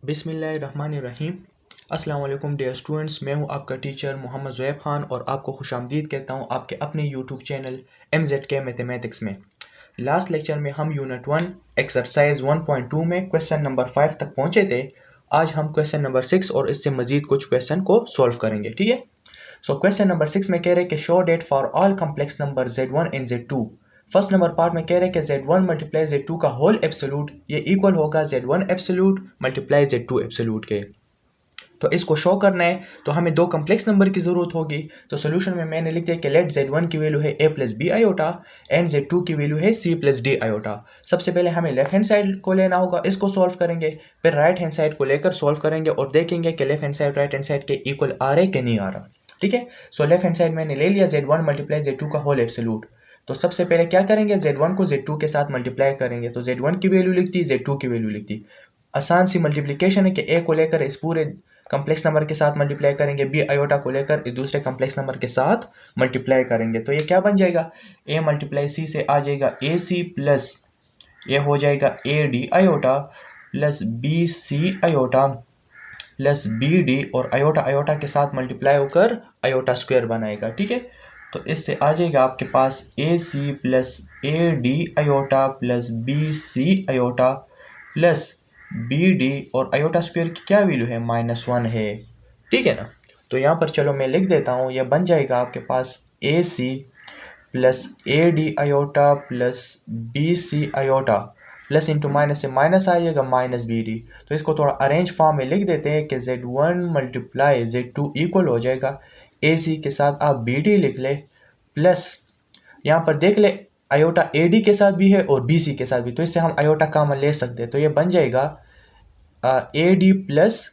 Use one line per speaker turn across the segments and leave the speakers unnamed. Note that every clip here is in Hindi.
बिस्मिल्लाहिर्रहमानिर्रहीम। अस्सलाम वालेकुम डियर स्टूडेंट्स, मैं हूं आपका टीचर मोहम्मद ज़ुएब खान और आपको खुशामदीद कहता हूं आपके अपने यूट्यूब चैनल MZK मैथमेटिक्स में। लास्ट लेक्चर में हम यूनिट 1 एक्सरसाइज 1.2 में क्वेश्चन नंबर 5 तक पहुंचे थे। आज हम क्वेश्चन नंबर 6 और इससे मज़ीद कुछ क्वेश्चन को सॉल्व करेंगे, ठीक है। सो क्वेश्चन नंबर 6 में कह रहे हैं कि show that for all complex number Z1 and Z2। First number part में कह रहे हैं कि Z1 मल्टीप्लाई Z2 का होल एब्सोल्यूट ये इक्वल होगा Z1 absolute multiply Z2 absolute के। तो इसको शो करना है तो हमें दो कम्प्लेक्स नंबर की ज़रूरत होगी। तो सोल्यूशन में मैंने लिख दिया कि लेट Z1 की वैल्यू है a plus B iota and Z2 की वैल्यू है c प्लस डी आयोटा। सबसे पहले हमें लेफ्ट हैंड साइड को लेना होगा, इसको सॉल्व करेंगे, फिर राइट हैंड साइड को लेकर सॉल्व करेंगे और देखेंगे कि left hand side right hand side के इक्वल आ रहे कि नहीं आ रहा, ठीक है। सो लेफ्ट हैंड साइड मैंने ले लिया Z1 मल्टीप्लाई Z2 का होल एब्सोल्यूट। तो सबसे पहले क्या करेंगे, Z1 को Z2 के साथ मल्टीप्लाई करेंगे। तो Z1 की वैल्यू लिख दी, Z2 की वैल्यू लिख दी। आसान सी मल्टीप्लिकेशन है कि a को लेकर इस पूरे कम्प्लेक्स नंबर के साथ मल्टीप्लाई करेंगे, b आयोटा को लेकर इस दूसरे कम्प्लेक्स नंबर के साथ मल्टीप्लाई करेंगे। तो ये क्या बन जाएगा, a मल्टीप्लाई c से आ जाएगा ac प्लस ये हो जाएगा ad iota plus bc iota plus bd और आयोटा आयोटा के साथ मल्टीप्लाई होकर आयोटा स्क्वायर बनाएगा, ठीक है। तो इससे आ जाएगा आपके पास ac plus ad iota plus bc iota plus bd और आयोटा स्क्वायर की क्या वैल्यू है, -1 है, ठीक है ना। तो यहाँ पर चलो मैं लिख देता हूँ, यह बन जाएगा आपके पास ac plus ad iota plus bc iota plus into minus से माइनस आएगा माइनस bd। तो इसको थोड़ा अरेंज फॉर्म में लिख देते हैं कि Z1 मल्टीप्लाई Z2 इक्वल हो जाएगा ac के साथ आप bd लिख ले प्लस यहाँ पर देख ले आयोटा ad के साथ भी है और bc के साथ भी, तो इससे हम आयोटा कॉमन ले सकते हैं। तो ये बन जाएगा ad प्लस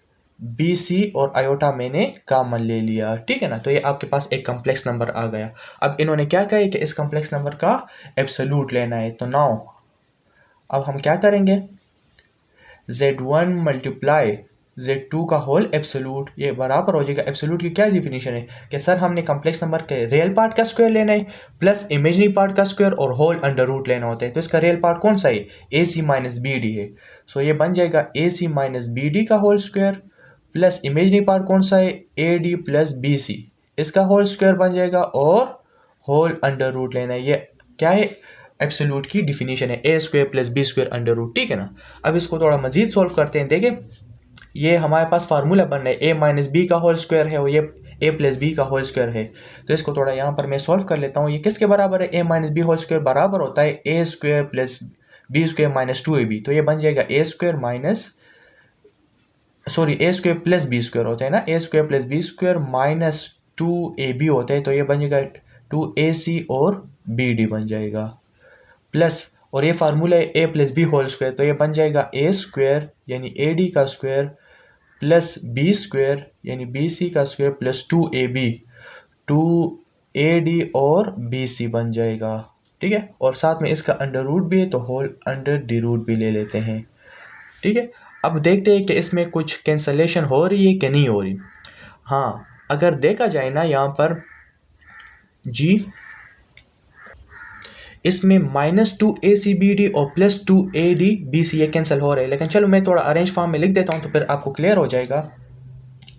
bc और आयोटा मैंने कॉमन ले लिया, ठीक है ना। तो ये आपके पास एक कम्प्लेक्स नंबर आ गया। अब इन्होंने क्या कहा है कि इस कम्प्लेक्स नंबर का एब्सोल्यूट लेना है। तो नाउ अब हम क्या करेंगे, Z1 मल्टीप्लाई Z2 का होल एब्सोल्यूट ये बराबर हो जाएगा। एब्सोल्यूट की क्या डिफिनीशन है कि सर हमने कम्प्लेक्स नंबर के रियल पार्ट का स्क्वायर लेना है प्लस इमेजिनरी पार्ट का स्क्वायर और होल अंडर रूट लेना होता है। तो इसका रियल पार्ट कौन सा है, AC माइनस BD है। सो ये बन जाएगा AC माइनस BD का whole square plus imaginary part कौन सा है, AD प्लस BC, इसका होल स्क्वायर बन जाएगा और होल अंडर रूट लेना है। ये क्या है, एब्सोल्यूट की डिफिनीशन है, a square plus B square under root, ठीक है ना। अब इसको थोड़ा मजीद सॉल्व करते हैं। देखिए ये हमारे पास फार्मूला बन रहा है a माइनस बी का होल स्क्वायर है और ये a प्लस बी का होल स्क्वायर है। तो इसको थोड़ा यहाँ पर मैं सॉल्व कर लेता हूँ। ये किसके बराबर है, a minus B whole square बराबर होता है a square plus B square minus 2ab। तो ये बन जाएगा a square minus a square plus B square होता है ना, a square plus B square minus 2ab होता है। तो ये बन जाएगा 2ac और bd बन जाएगा प्लस और ये फार्मूला है a plus B whole square. तो ये बन जाएगा a स्क्वायर यानी ad का स्क्वायर प्लस b स्क्वायर यानी bc का स्क्वायर प्लस 2ab 2ad और bc बन जाएगा, ठीक है। और साथ में इसका अंडर रूट भी है तो होल अंडर डी रूट भी ले लेते हैं, ठीक है। अब देखते हैं कि इसमें कुछ कैंसलेशन हो रही है कि नहीं हो रही। हाँ, अगर देखा जाए ना यहाँ पर जी इसमें -2acbd और +2adbc ये कैंसिल हो रहे हैं, लेकिन चलो मैं थोड़ा अरेंज फॉर्म में लिख देता हूँ तो फिर आपको क्लियर हो जाएगा।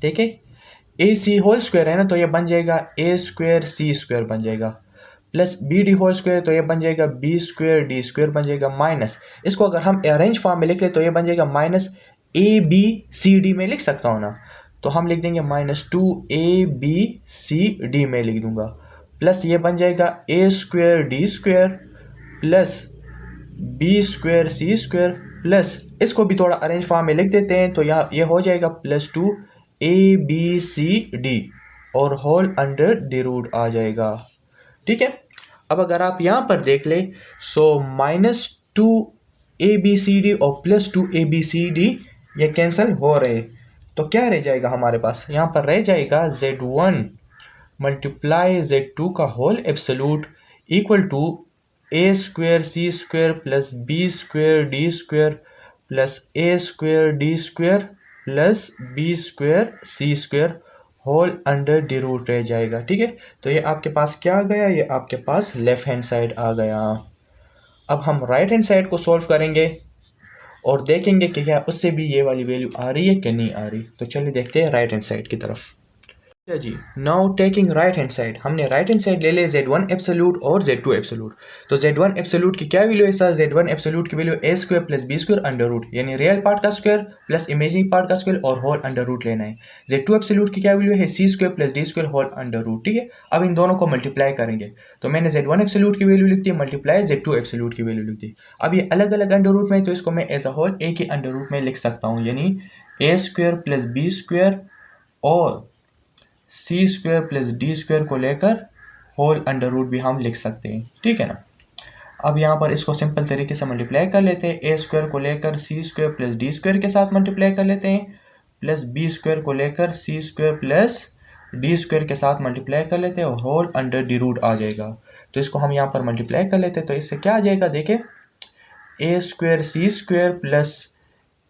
ठीक है, ac होल स्क्वायर है ना, तो ये बन जाएगा a स्क्वायर c स्क्वायर बन जाएगा प्लस bd होल स्क्वायर, तो ये बन जाएगा b स्क्वायर d स्क्वायर बन जाएगा माइनस, इसको अगर हम अरेंज फॉर्म में लिख ले तो ये बन जाएगा -abcd में लिख सकता हूँ ना, तो हम लिख देंगे -2abcd में लिख दूंगा प्लस ये बन जाएगा a square D square plus B square C square plus इसको भी थोड़ा अरेंज फॉर्म में लिख देते हैं। तो यहाँ ये हो जाएगा +2abcd और होल अंडर द रूट आ जाएगा, ठीक है। अब अगर आप यहाँ पर देख ले सो -2abcd और +2abcd ये कैंसिल हो रहे, तो क्या रह जाएगा हमारे पास, यहाँ पर रह जाएगा Z1 मल्टीप्लाई Z2 का whole absolute equal to a square C square plus B square D square plus a square D square plus B square C square whole under the root रह जाएगा, ठीक है। तो ये आपके पास क्या आ गया, ये आपके पास लेफ्ट हैंड साइड आ गया। अब हम राइट हैंड साइड को सॉल्व करेंगे और देखेंगे कि क्या उससे भी ये वाली वैल्यू आ रही है कि नहीं आ रही। तो चलिए देखते हैं राइट हैंड साइड की तरफ। अच्छा जी, now taking right hand side, हमने राइट हैंड साइड ले लिया z1 एब्सोल्यूट और z2 एब्सोल्यूट। तो z1 एब्सोल्यूट की क्या वैल्यू है सर? z1 एब्सोल्यूट की value a square plus b square under root, यानी रियल पार्ट का स्क्वायर प्लस इमेजिनरी पार्ट का स्क्वायर और होल अंडर रूट लेना है। z2 एब्सोल्यूट की क्या वैल्यू है? c square plus d square whole under root. ठीक है, अब इन दोनों को मल्टीप्लाई करेंगे। तो मैंने z1 एब्सोल्यूट की वैल्यू लिख दी मल्टीप्लाई z2 एब्सोल्यूट की वैल्यू लिख दी। अब ये अलग अलग अंडर रूट में, तो इसको मैं एज अ होल एक ही अंडर रूट में लिख सकता हूँ, यानी a square plus b square और सी स्क्वायर प्लस डी स्क्वायर को लेकर होल अंडर रूट भी हम लिख सकते हैं। ठीक है ना। अब यहाँ पर इसको सिंपल तरीके से मल्टीप्लाई कर लेते हैं। ए स्क्वायर को लेकर सी स्क्वायर प्लस डी स्क्वायर के साथ मल्टीप्लाई कर लेते हैं, प्लस बी स्क्वायर को लेकर सी स्क्वायर प्लस डी स्क्वायर के साथ मल्टीप्लाई कर लेते हैं और होल अंडर डी रूट आ जाएगा। तो इसको हम यहाँ पर मल्टीप्लाई कर लेते हैं। तो इससे क्या आ जाएगा, देखें, A square C square plus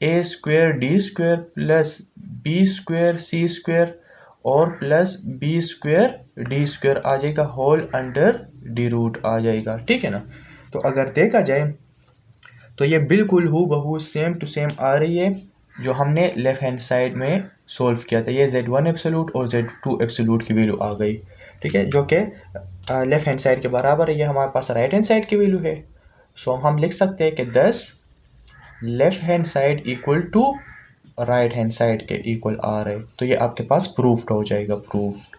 A square D square plus B square C square और plus B square D square आ जाएगा, होल अंडर डी रूट आ जाएगा। ठीक है ना। तो अगर देखा जाए तो ये बिल्कुल हूबहू सेम टू सेम आ रही है जो हमने लेफ्ट हैंड साइड में सोल्व किया था। ये z1 एब्सोल्यूट और z2 एब्सोल्यूट की वैल्यू आ गई। ठीक है, जो कि लेफ्ट हैंड साइड के बराबर है। ये हमारे पास राइट हैंड साइड की वैल्यू है। सो हम लिख सकते हैं कि 10 left hand side equal to right hand side के इक्वल आ रहे। तो ये आपके पास प्रूफ्ड हो जाएगा, प्रूफ्ड।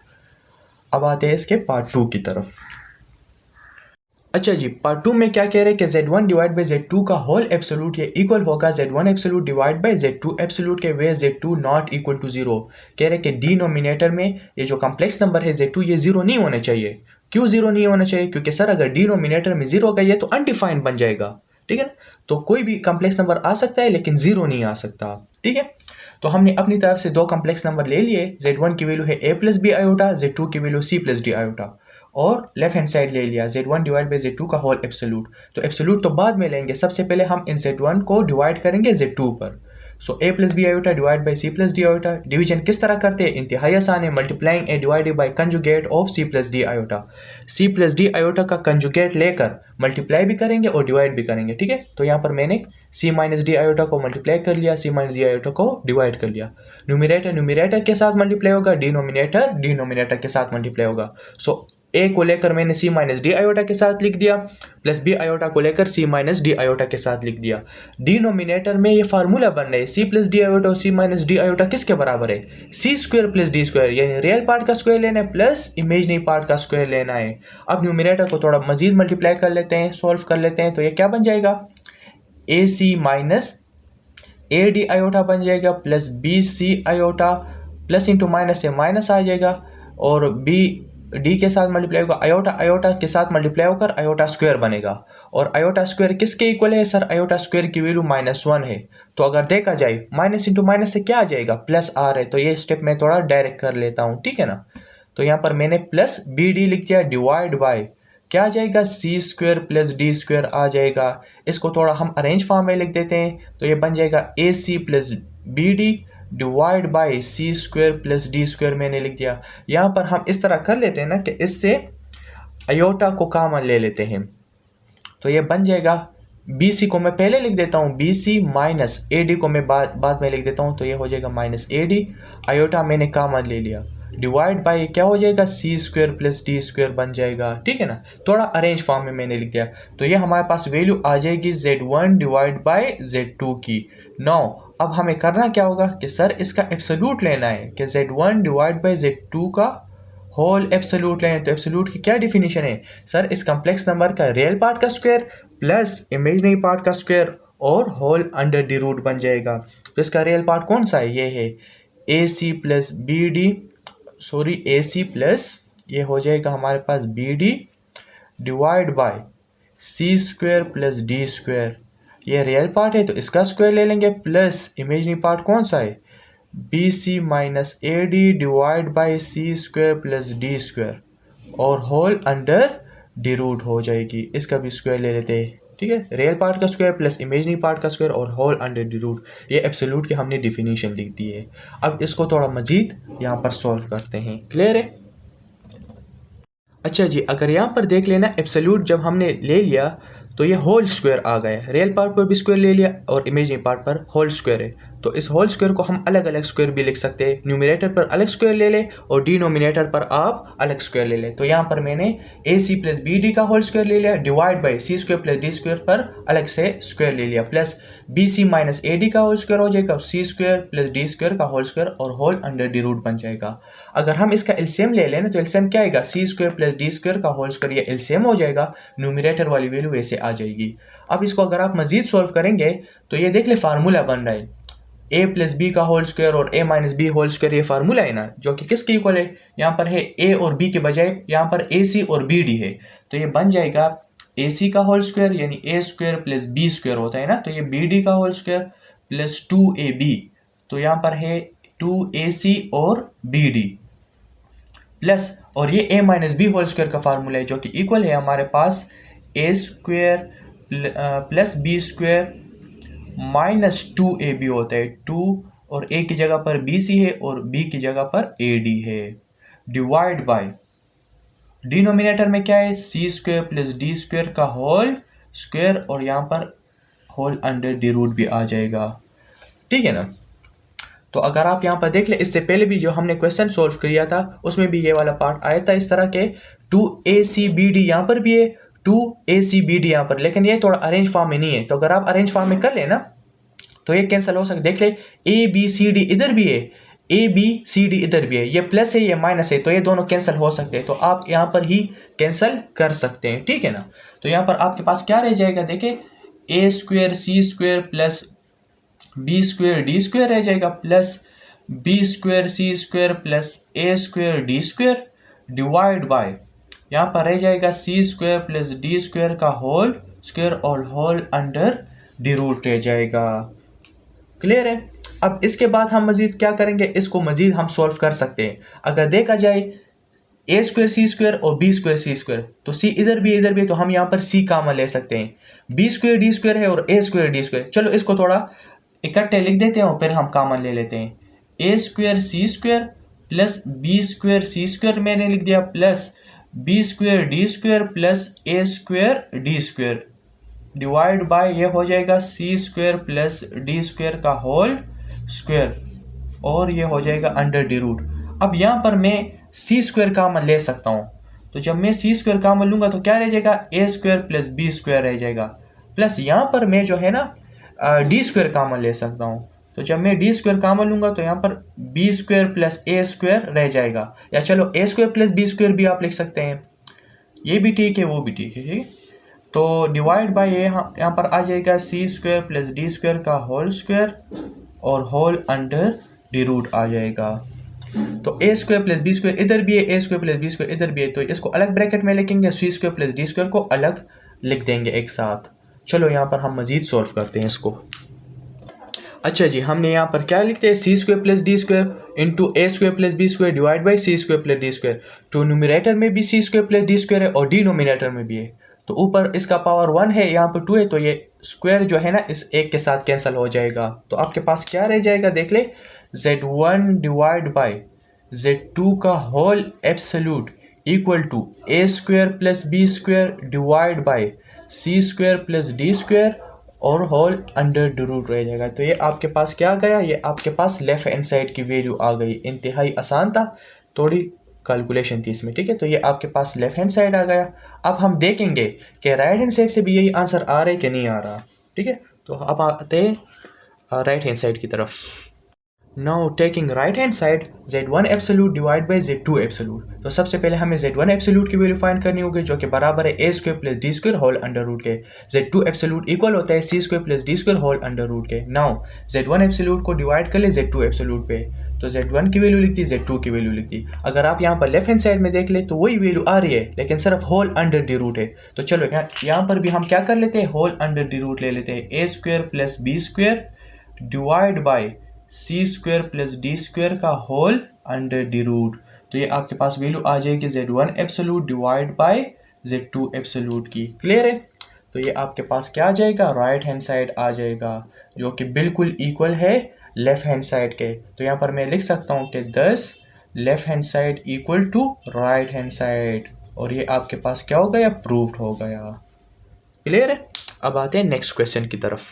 अब आते हैं इसके पार्ट 2 की तरफ। अच्छा जी, पार्ट 2 में क्या कह रहे हैं कि z1 डिवाइड बाई z2 का होल एब्सोल्यूट ये इक्वल होगा z1 absolute divide by z2 absolute के, वे z2 नॉट इक्वल टू 0। कह रहे हैं कि डिनोमिनेटर में ये जो कॉम्प्लेक्स नंबर है z2 ये 0 नहीं होने चाहिए। क्यों 0 नहीं होना चाहिए? क्योंकि सर अगर डिनोमिनेटर में 0 का ये तो अनडिफाइंड बन जाएगा। ठीक है ना। तो कोई भी कॉम्प्लेक्स नंबर आ सकता है लेकिन 0 नहीं आ सकता। ठीक है, तो हमने अपनी तरफ से दो कॉम्प्लेक्स नंबर ले लिए। z1 की वैल्यू है a plus B iota, z2 की value c plus D iota, और लेफ्ट हैंड साइड ले लिया z1 डिवाइड बाई z2 का होल एब्सोल्यूट। तो एब्सोल्यूट तो बाद में लेंगे, सबसे पहले हम इन z1 को डिवाइड करेंगे z2 पर। So a plus B iota divide by c plus D iota. Division किस तरह करते हैं? इंतहाई आसान है, multiplying A divided by conjugate of c plus D iota. c plus D iota का कंजुगेट लेकर मल्टीप्लाई भी करेंगे और डिवाइड भी करेंगे। ठीक है, तो यहाँ पर मैंने c माइनस डी आयोटा को मल्टीप्लाई कर लिया, c माइनस डी आयोटा को डिवाइड कर लिया। न्यूमिनेटर न्यूमिनेटर के साथ मल्टीप्लाई होगा, डिनोमिनेटर डिनोमिनेटर के साथ मल्टीप्लाई होगा। सो a को लेकर मैंने c माइनस डी आयोटा के साथ लिख दिया, प्लस b आयोटा को लेकर c माइनस डी आयोटा के साथ लिख दिया। डिनोमिनेटर में ये फार्मूला बन रहा है, c प्लस डी आयोटा और c माइनस डी आयोटा किसके बराबर है? c square plus D square, यानी रियल पार्ट का स्क्वायर लेना है प्लस इमेजिनरी पार्ट का स्क्वायर लेना है। अब न्यूमिनेटर को थोड़ा मजीद मल्टीप्लाई कर लेते हैं, सोल्व कर लेते हैं। तो ये क्या बन जाएगा? A C minus A D iota बन जाएगा, plus B C iota, plus into minus से माइनस आ जाएगा, और बी डी के साथ मल्टीप्लाई होगा, आयोटा आयोटा के साथ मल्टीप्लाई होकर आयोटा स्क्वायर बनेगा। और आयोटा स्क्वायर किसके इक्वल है सर? आयोटा स्क्वायर की वैल्यू -1 है। तो अगर देखा जाए माइनस इंटू माइनस से क्या आ जाएगा? प्लस आ रहा है। तो ये स्टेप मैं थोड़ा डायरेक्ट कर लेता हूँ। ठीक है ना। तो यहाँ पर मैंने प्लस बी डी लिख दिया डिवाइड बाय क्या आ जाएगा? सी स्क्वायर प्लस डी स्क्वायर आ जाएगा। इसको थोड़ा हम अरेंज फॉर्म में लिख देते हैं। तो ये बन जाएगा A C plus B D divide by C square plus D square मैंने लिख दिया। यहाँ पर हम इस तरह कर लेते हैं ना कि इससे आयोटा को कॉमन ले लेते हैं। तो ये बन जाएगा बी सी को मैं पहले लिख देता हूँ, B C minus A D को मैं बाद में लिख देता हूँ। तो ये हो जाएगा माइनस ए डी, आयोटा मैंने कॉमन ले लिया, डिवाइड बाई क्या हो जाएगा? सी स्क्वायर प्लस डी स्क्वायर बन जाएगा। ठीक है ना। थोड़ा अरेंज फॉर्म में मैंने लिख दिया। तो ये हमारे पास वैल्यू आ जाएगी z1 डिवाइड बाई z2 की। नौ अब हमें करना क्या होगा कि सर इसका एब्सोल्यूट लेना है कि z1 डिवाइड बाई z2 का होल एब्सोल्यूट लेना है। तो एब्सोल्यूट की क्या डिफिनीशन है सर? इस कॉम्प्लेक्स नंबर का रियल पार्ट का स्क्वायर प्लस इमेजिनरी पार्ट का स्क्वायर और होल अंडर डी रूट बन जाएगा। तो इसका रियल पार्ट कौन सा है? ये है A C plus B D, sorry A C plus ये हो जाएगा हमारे पास B D divide by C square plus D square. ये रियल पार्ट है तो इसका स्क्वायर ले लेंगे, प्लस इमेजिनरी पार्ट कौन सा है? B C minus A D divide by C square plus D square और होल अंडर डी रूट हो जाएगी। इसका भी स्क्वायर ले लेते हैं। ठीक है, रियल पार्ट का स्क्वायर प्लस इमेजिनरी पार्ट का स्क्वायर और होल अंडर डी रूट। ये एब्सोल्यूट की हमने डिफिनीशन लिख दी है। अब इसको थोड़ा मजीद यहाँ पर सॉल्व करते हैं। क्लियर है? अच्छा जी, अगर यहाँ पर देख लेना एब्सोल्यूट जब हमने ले लिया तो ये होल स्क्वायर आ गया। रियल पार्ट पर भी स्क्वायर ले लिया और इमेजिनरी पार्ट पर होल स्क्वायर है, तो इस होल स्क्वायर को हम अलग अलग स्क्वायर भी लिख सकते हैं। न्यूमरेटर पर अलग स्क्वायर ले ले और डिनोमिनेटर पर आप अलग स्क्वायर ले ले। तो यहाँ पर मैंने AC प्लस BD का होल स्क्वायर ले लिया, divide by C square plus D square पर अलग से स्क्वायर ले लिया, प्लस BC माइनस AD का होल स्क्वायर हो जाएगा, C square plus D square का होल स्क्वायर और होल अंडर डी रूट बन जाएगा। अगर हम इसका एलसीएम ले लें तो एलसीएम क्या आएगा, C square plus D square का होल स्क्वायर, ये एलसीएम हो जाएगा, न्यूमरेटर वाली वैल्यू वैसे आ जाएगी। अब इसको अगर आप मजीद सॉल्व करेंगे तो ये देख ले फार्मूला बन रहा है a प्लस बी का होल स्क्वायर और a minus B whole square, ये फार्मूला है ना, जो कि किसके इक्वल है, यहाँ पर है a और b के बजाय यहाँ पर AC और BD है, तो ये बन जाएगा AC का होल स्क्वायर यानी a square plus b square होता है ना, तो ये BD का होल स्क्वायर प्लस 2AB, तो यहाँ पर है 2AC और BD प्लस, और ये a minus B whole square का फार्मूला है जो कि इक्वल है हमारे पास a square plus B square minus 2AB होता है, 2 और a की जगह पर BC है और b की जगह पर AD है, डिवाइड बाय डिनोमिनेटर में क्या है, C square plus D square का होल स्क्वायर और यहाँ पर होल अंडर डी रूट भी आ जाएगा। ठीक है ना। तो अगर आप यहाँ पर देख ले, इससे पहले भी जो हमने क्वेश्चन सॉल्व किया था उसमें भी ये वाला पार्ट आया था इस तरह के, 2ACBD यहाँ पर भी है, 2ACBD यहाँ पर, लेकिन ये थोड़ा अरेंज फॉर्म में नहीं है। तो अगर आप अरेंज फॉर्म में कर लेना तो ये कैंसिल हो सकता है। देख ले ABCD इधर भी है, ABCD इधर भी है, ये प्लस है ये माइनस है, तो ये दोनों कैंसिल हो सकते हैं, तो आप यहाँ पर ही कैंसिल कर सकते हैं। ठीक है ना। तो यहाँ पर आपके पास क्या रह जाएगा, देखे a square C square plus B square D square रह जाएगा, plus B square C square plus A square D square divide bye यहाँ पर रह जाएगा C square plus D square का होल स्क्वायर और होल अंडर डी रूट रह जाएगा। क्लियर है। अब इसके बाद हम मजीद क्या करेंगे, इसको मजीद हम सॉल्व कर सकते हैं। अगर देखा जाए a स्क्वायर C स्क्वायर और B स्क्वायर C स्क्वायर, तो C इधर भी तो हम यहाँ पर C कॉमन ले सकते हैं, B स्क्वायर D स्क्वायर है और A स्क्वायर D स्क्वायर, चलो इसको थोड़ा इकट्ठे लिख देते हैं और फिर हम कॉमन ले लेते हैं। a square C square plus B square C square मैंने लिख दिया, plus B square D square plus A square D square divide bye ये हो जाएगा C square plus D square का होल स्क्वायर और ये हो जाएगा अंडर डी रूट। अब यहाँ पर मैं C स्क्वायर कॉमन ले सकता हूँ, तो जब मैं C स्क्वायर कॉमन लूंगा तो क्या रह जाएगा, A square plus B square रह जाएगा, प्लस यहाँ पर मैं जो है ना D स्क्वायर कॉमन ले सकता हूँ, तो जब मैं D स्क्वायर कॉमन लूंगा तो यहाँ पर B square plus A square रह जाएगा, या चलो A square plus B square भी आप लिख सकते हैं, ये भी ठीक है वो भी ठीक है। ठीक, तो डिवाइड बाय ये यहाँ पर आ जाएगा C square plus D square का होल स्क्वायर और होल अंडर डी रूट आ जाएगा। तो A square plus B square इधर भी है, A square plus B square इधर भी है, तो इसको अलग ब्रैकेट में लिखेंगे, C square plus D square को अलग लिख देंगे एक साथ। चलो यहाँ पर हम मजीद सॉल्व करते हैं इसको। अच्छा जी, हमने यहाँ पर क्या लिखते हैं, C square plus D square into A square plus B square divide by C square plus D square. तो न्यूमरेटर में भी C square plus D square है और डिनोमिनेटर में भी है, तो ऊपर इसका पावर 1 है, यहाँ पर 2 है, तो ये स्क्वायर जो है ना इस एक के साथ कैंसिल हो जाएगा। तो आपके पास क्या रह जाएगा, देख ले Z1 डिवाइड बाई Z2 का whole absolute equal to A square plus B square divide by C square plus D square और होल अंडर डी रूट रह जाएगा। तो ये आपके पास क्या गया, ये आपके पास लेफ्ट हैंड साइड की वैल्यू आ गई। इंतहाई आसान था, थोड़ी कैलकुलेशन थी इसमें। ठीक है, तो ये आपके पास लेफ्ट हैंड साइड आ गया। अब हम देखेंगे कि राइट हैंड साइड से भी यही आंसर आ रहा है कि नहीं आ रहा। ठीक है, तो अब आते हैं राइट हैंड साइड की तरफ। Now taking right hand side Z1 absolute divide by Z2 absolute. तो सबसे पहले हमें Z1 एब्सोल्यूट की वैल्यू फाइंड करनी होगी जो कि बराबर है A square plus D square whole under root के। Z2 एब्सोल्यूट इक्वल होता है C square plus D square whole under root के। नाउ Z1 एब्सोल्यूट को डिवाइड कर ले Z2 एब्सोल्यूट पे, तो Z1 की वैल्यू लिखती, Z2 की वैल्यू लिखती। अगर आप यहाँ पर लेफ्ट हैंड साइड में देख ले तो वही वैल्यू आ रही है, लेकिन सिर्फ होल अंडर डी रूट है। तो चलो यहाँ पर भी हम क्या कर लेते हैं, होल अंडर डी रूट ले लेते हैं। A square plus B square divide by C square plus D square का होल अंडर डी रूट। तो ये आपके पास वैल्यू आ जाएगी Z1 absolute divide by Z2 absolute की। क्लियर है। तो ये आपके पास क्या आ जाएगा, राइट हैंड साइड आ जाएगा जो कि बिल्कुल इक्वल है लेफ्ट हैंड साइड के। तो यहाँ पर मैं लिख सकता हूँ कि 10 left hand side equal to right hand side, और ये आपके पास क्या हो गया, प्रूव्ड हो गया। क्लियर है। अब आते हैं नेक्स्ट क्वेश्चन की तरफ।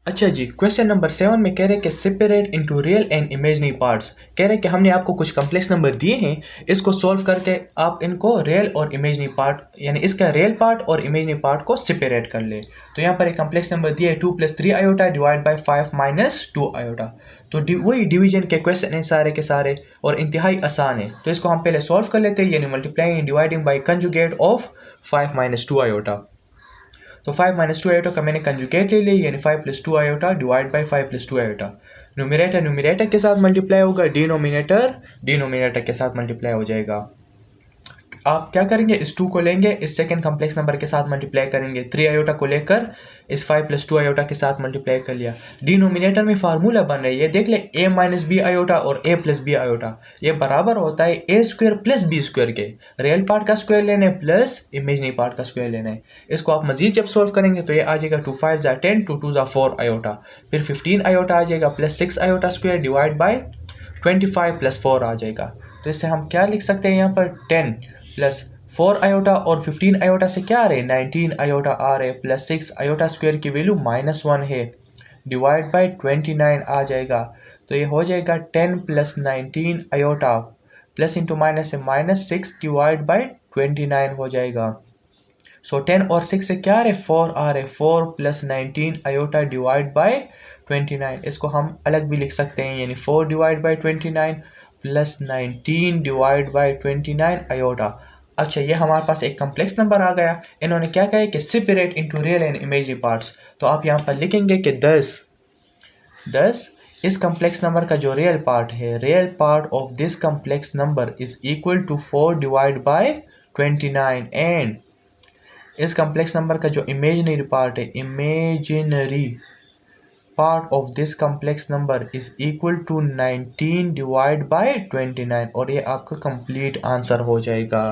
अच्छा जी, क्वेश्चन नंबर 7 में कह रहे हैं कि separate into real and imaginary parts. कह रहे हैं कि हमने आपको कुछ कम्प्लेक्स नंबर दिए हैं, इसको सॉल्व करके आप इनको रियल और इमेजिनरी पार्ट यानी इसका रियल पार्ट और इमेजिनरी पार्ट को सेपरेट कर ले। तो यहाँ पर एक कम्प्लेक्स नंबर दिया है 2 + 3 आयोटा डिवाइड बाई 5 - 2 आयोटा। तो वही डिवीजन के क्वेश्चन हैं सारे के सारे और इंतहाई आसान है। तो इसको हम पहले सॉल्व कर लेते हैं, यानी multiplying and dividing by conjugate of 5 - 2 iota. तो 5 - 2 आयोटा का मैंने कंजुगेट ले लिया, यानी 5 + 2 iota divide by 5 + 2 iota. Numerator के साथ मल्टीप्लाई होगा, डिनोमिनेटर के साथ मल्टीप्लाई हो जाएगा। आप क्या करेंगे, इस 2 को लेंगे, इस सेकंड कम्प्लेक्स नंबर के साथ मल्टीप्लाई करेंगे, 3 आयोटा को लेकर इस 5 + 2 आयोटा के साथ मल्टीप्लाई कर लिया। डिनोमिनेटर में फार्मूला बन रही है, देख ले, a - b आयोटा और a + b आयोटा ये बराबर होता है a² + b² के। रियल पार्ट का स्क्वायर लेना है प्लस इमेजिनरी पार्ट का स्क्वायर लेना है। इसको आप मजीद जब सोल्व करेंगे तो ये आ जाएगा 2 × 5 = 10, 2 × 2 = 4 आयोटा, फिर 15 आयोटा आ जाएगा plus 6 iota square divide by 25 + 4 आ जाएगा। तो इससे हम क्या लिख सकते हैं, यहाँ पर 10 + 4 आयोटा और 15 आयोटा से क्या आ रहे हैं, 19 आयोटा आ रहे हैं, प्लस 6 आयोटा स्क्वायर की वैल्यू -1 है, डिवाइड बाई 29 आ जाएगा। तो ये हो जाएगा 10 + 19 आयोटा, प्लस इंटू माइनस से -6 डिवाइड बाई 29 हो जाएगा। सो 10 और 6 से क्या आ रहे, 4 आ रहे, 4 + 19 आयोटा डिवाइड बाई 29। इसको हम अलग भी लिख सकते हैं, यानी 4 divide by 29 plus 19 divide by 29 iota. अच्छा, ये हमारे पास एक कम्प्लेक्स नंबर आ गया। इन्होंने क्या कहा है कि separate into real and imaginary parts. तो आप यहाँ पर लिखेंगे कि 10 इस कम्प्लेक्स नंबर का जो रियल पार्ट है, real part of this complex number is equal to 4 divide by 29 and इस कम्प्लेक्स नंबर का जो इमेजिनरी पार्ट है, imaginary part of this complex number is equal to 19 divide by 29 और ये आपका कंप्लीट आंसर हो जाएगा।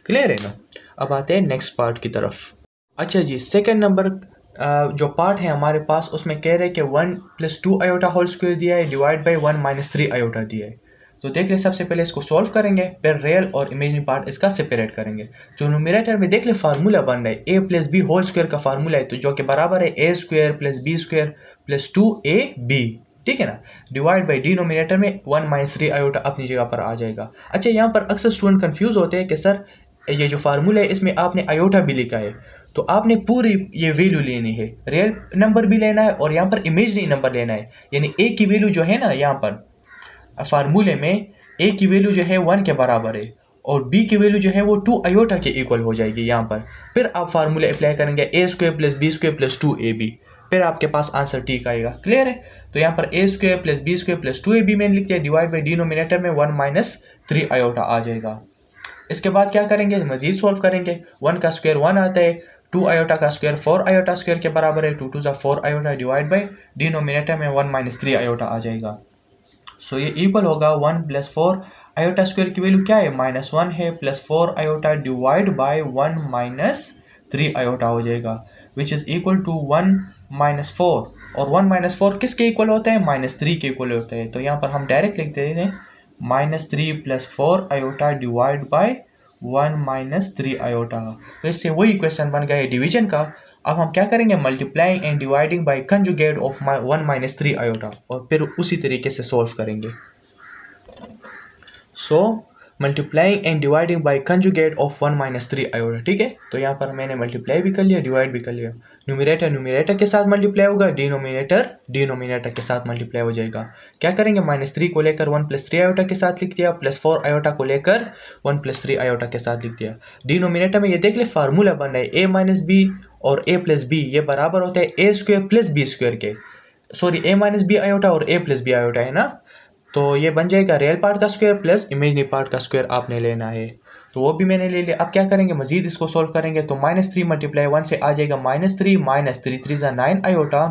क्लियर है ना। अब आते हैं नेक्स्ट पार्ट की तरफ। अच्छा जी, सेकंड नंबर जो पार्ट है हमारे पास, उसमें कह रहे हैं कि 1 + 2 आयोटा होल स्क्वायर दिया है डिवाइड बाई 1 - 3 आयोटा दिया है। तो देख ले, सबसे पहले इसको सॉल्व करेंगे, फिर रियल और इमेजिनरी पार्ट इसका सेपरेट करेंगे। तो न्यूमरेटर में देख ले फार्मूला बन रहा है, a + b होल स्क्वायर का फार्मूला है, तो जो कि बराबर है a² + b² + 2ab, ठीक है ना, डिवाइड बाई डिनोमिनेटर में 1 - 3 आयोटा अपनी जगह पर आ जाएगा। अच्छा, यहाँ पर अक्सर स्टूडेंट कंफ्यूज होते हैं कि सर ये जो फार्मूला है इसमें आपने आयोटा भी लिखा है, तो आपने पूरी ये वैल्यू लेनी है, रियल नंबर भी लेना है और यहाँ पर इमेजिनरी नंबर लेना है। यानी a की वैल्यू जो है ना, यहाँ पर फार्मूले में a की वैल्यू जो है 1 के बराबर है और b की वैल्यू जो है वो 2 आयोटा के इक्वल हो जाएगी यहाँ पर। फिर आप फार्मूले अप्लाई करेंगे a² + b² + 2ab, फिर आपके पास आंसर ठीक आएगा। क्लियर है। तो यहाँ पर a² + b² + 2ab मैंने लिख दिया, डिवाइड बाई डिनोमिनेटर में 1 - 3 आयोटा आ जाएगा। इसके बाद क्या करेंगे, मजीद सॉल्व करेंगे। 1 का स्क्वायर 1 आता है, 2 आयोटा का स्क्वायर 4 आयोटा स्क्वायर के बराबर है, 2 × 2 = 4 आयोटा डिवाइड बाई डिनोमिनेटर में 1 - 3 आयोटा आ जाएगा। सो ये इक्वल होगा 1 + 4 आयोटा स्क्वायर की वैल्यू क्या है, -1 है, plus 4 iota divide by 1 - 3 iota हो जाएगा, विच इज इक्वल टू 1 - 4। और 1 - 4 किसके इक्वल होता है, -3 के इक्वल होता है। तो यहाँ पर हम डायरेक्ट लिख देते हैं -3 + 4 आयोटा डिवाइड बाई 1 - 3 आयोटा। तो इससे वही क्वेश्चन बन गया डिवीजन का। अब हम क्या करेंगे, multiplying and dividing by conjugate of 1 - 3 iota, और फिर उसी तरीके से सॉल्व करेंगे। So multiplying and dividing by conjugate of 1 - 3 iota, ठीक है। तो यहाँ पर मैंने मल्टीप्लाई भी कर लिया, डिवाइड भी कर लिया। न्यूमरेटर के साथ मल्टीप्लाई होगा, डिनोमिनेटर के साथ मल्टीप्लाई हो जाएगा। क्या करेंगे, -3 को लेकर 1 + 3 आयोटा के साथ लिख दिया, प्लस 4 आयोटा को लेकर 1 + 3 आयोटा के साथ लिख दिया। डिनोमिनेटर में ये देख ले फार्मूला बन रहा है, a - b और a + b ये बराबर होता है a² + b² के। सॉरी, a - b आयोटा और a + b आयोटा है ना। तो ये बन जाएगा रियल पार्ट का स्क्वायर प्लस इमेजिनरी पार्ट का स्क्वायर आपने लेना है, तो वो भी मैंने ले लिया। अब क्या करेंगे, मजीद इसको सोल्व करेंगे। तो -3 × 1 से आ जाएगा -3 -3 3 = 9 आयोटा,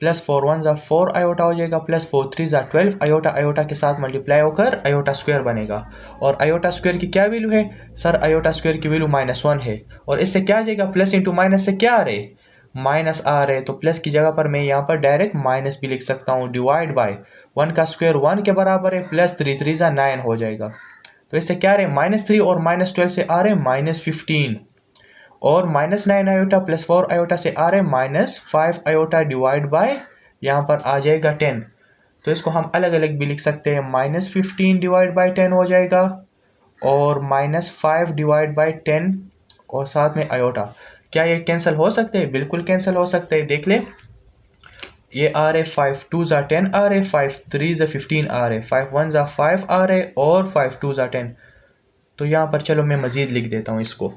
प्लस 4 1 = 4 आयोटा हो जाएगा, प्लस 4 3 = 12 आयोटा। आयोटा के साथ मल्टीप्लाई होकर आयोटा स्क्वायर बनेगा। और आयोटा स्क्वायर की क्या वैल्यू है सर, आयोटा स्क्वायर की वैल्यू -1 है। और इससे क्या आ जाएगा, प्लस इंटू माइनस से क्या आ रहे, माइनस आ रहे, तो प्लस की जगह पर मैं यहाँ पर डायरेक्ट माइनस भी लिख सकता हूँ, डिवाइड बाय 1 का स्क्वायर 1 के बराबर है, प्लस 3 3 = 9 हो जाएगा। तो इससे क्या आ रहे, -3 और -12 से आ रहे -15, और -9 आयोटा प्लस 4 आयोटा से आ रहे -5 आयोटा डिवाइड बाय यहाँ पर आ जाएगा 10। तो इसको हम अलग अलग भी लिख सकते हैं, -15 डिवाइड बाय 10 हो जाएगा और -5 डिवाइड बाय 10 और साथ में आयोटा। क्या ये कैंसिल हो सकते हैं? बिल्कुल कैंसिल हो सकते हैं। देख ले, ये आ रहे 5 2 ज़ा 10 आ रहे, 5 3 ज़ा 15 आ रहे, 5 1 ज़ा 5 आ रहे और 5 2 ज़ा 10। तो यहाँ पर चलो मैं मज़ीद लिख देता हूँ इसको।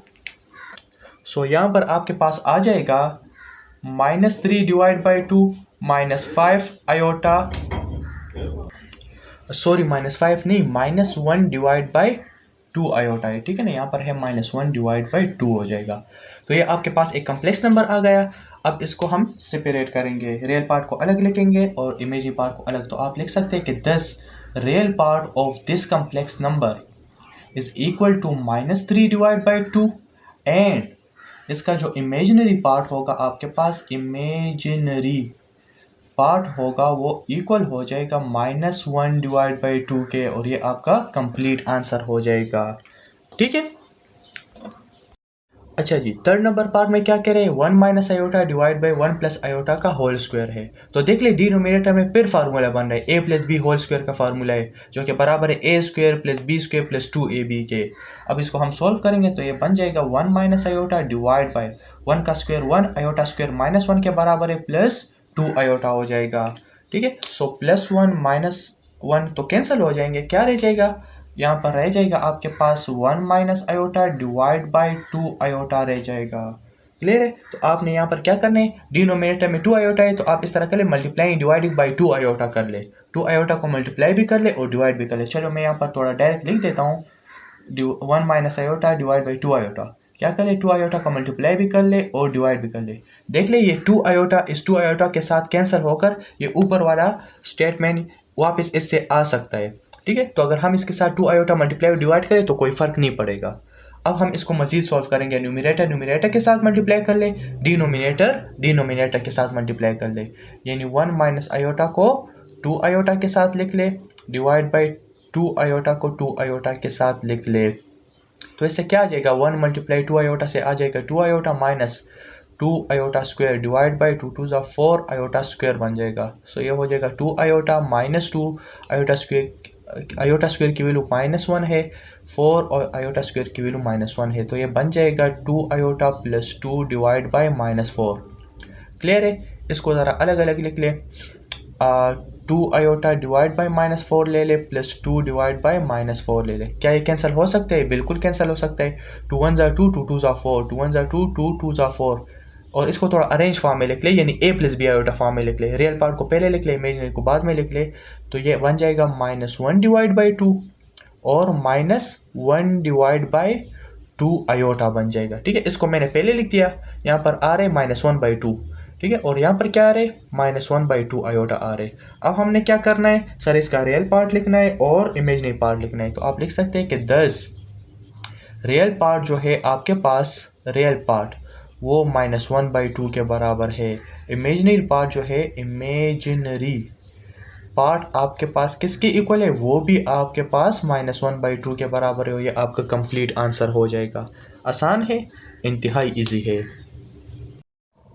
सो यहाँ पर आपके पास आ जाएगा -3 डिवाइड बाई 2 -5 आयोटा, सॉरी -5 नहीं, -1 डिवाइड बाई 2 आयोटा है, ठीक है ना। यहाँ पर है -1 डिवाइड बाई 2 हो जाएगा। तो ये आपके पास एक कम्प्लेक्स नंबर आ गया। अब इसको हम सेपरेट करेंगे, रियल पार्ट को अलग लिखेंगे और इमेजिनरी पार्ट को अलग। तो आप लिख सकते हैं कि 10 real part of this complex number is equal to -3 divide by 2 and इसका जो इमेजिनरी पार्ट होगा आपके पास, इमेजिनरी पार्ट होगा वो इक्वल हो जाएगा -1 डिवाइड बाई 2 के, और ये आपका कंप्लीट आंसर हो जाएगा, ठीक है। अच्छा जी, थर्ड नंबर पार्ट में क्या कह रहे हैं, 1 minus iota divide by 1 plus iota का होल स्क्वायर है। तो देख ले, डिनोमिनेटर में फिर फार्मूला बन रहा है, a plus B whole square का फार्मूला है, जो कि बराबर है a square plus B square plus 2ab के। अब इसको हम सोल्व करेंगे तो ये बन जाएगा 1 माइनस आयोटा डिवाइड बाई 1 का स्क्वायर 1, आयोटा स्क्वायर -1 के बराबर है, प्लस 2 आयोटा हो जाएगा, ठीक है। सो +1 -1 तो कैंसिल हो जाएंगे, क्या रह जाएगा, यहाँ पर रह जाएगा आपके पास 1 minus iota divide by 2 iota रह जाएगा। क्लियर है। तो आपने यहाँ पर क्या करना है, डिनोमिनेटर में 2 आयोटा है तो आप इस तरह कर ले, मल्टीप्लाई डिवाइडिंग बाई 2 आयोटा कर ले, 2 आयोटा को मल्टीप्लाई भी कर ले और डिवाइड भी कर ले। चलो मैं यहाँ पर थोड़ा डायरेक्ट लिख देता हूँ, 1 minus iota divide by 2 iota. क्या कर ले, 2 आयोटा का मल्टीप्लाई भी कर ले और डिवाइड भी कर ले। देख ले, ये 2 आयोटा इस 2 आयोटा के साथ कैंसिल होकर ये ऊपर वाला स्टेटमेंट वापस इससे आ सकता है, ठीक है। तो अगर हम इसके साथ 2 आयोटा मल्टीप्लाई और डिवाइड करें तो कोई फर्क नहीं पड़ेगा। अब हम इसको मजीद सॉल्व करेंगे, न्यूमिनेटर के साथ मल्टीप्लाई कर ले, डिनोमिनेटर के साथ मल्टीप्लाई कर ले, यानी 1 माइनस आयोटा को 2 आयोटा के साथ लिख ले, डिवाइड बाई 2 आयोटा को 2 आयोटा के साथ लिख ले। तो इससे क्या आ जाएगा, 1 मल्टीप्लाई 2 आयोटा से आ जाएगा 2 iota minus 2 iota square divide by 2 2 ज़ा 4 आयोटा स्क्वायर बन जाएगा। सो ये हो जाएगा 2 आयोटा माइनस 2 आयोटा स्क्वायर की वैल्यू -1 है, 4 और आयोटा स्क्वायर की वैल्यू -1 है, तो ये बन जाएगा 2 iota plus 2 divide by -4। Clear है। इसको ज़रा अलग अलग लिख ले, 2 आयोटा डिवाइड बाई -4 ले ले प्लस 2 डिवाइड बाई -4 ले ले। क्या ये कैंसिल हो सकते हैं? बिल्कुल कैंसिल हो सकता है। 2 1 ज़ा 2, 2 2 ज़ा 4, 2 1 ज़ा 2, 2 2 ज़ा 4। और इसको थोड़ा अरेंज फॉर्म में लिख ले, यानी a plus B iota form में लिख ले, रियल पार्ट को पहले लिख ले, इमेजिनरी को बाद में लिख ले। तो ये बन जाएगा -1 डिवाइड बाई 2 और -1 डिवाइड बाई 2 आयोटा बन जाएगा, ठीक है। इसको मैंने पहले लिख दिया, यहाँ पर आ रहे -1/2, ठीक है, और यहाँ पर क्या आ रहे, -1/2 आयोटा आ रहे। अब हमने क्या करना है सर, इसका रियल पार्ट लिखना है और इमेजिनरी पार्ट लिखना है। तो आप लिख सकते हैं कि 10 रियल पार्ट जो है आपके पास, रियल पार्ट वो -1/2 के बराबर है। इमेजिनरी पार्ट जो है, इमेजिनरी पार्ट आपके पास किसके इक्वल है, वो भी आपके पास -1/2 के बराबर है। ये आपका कंप्लीट आंसर हो जाएगा। आसान है, इंतहाई इजी है।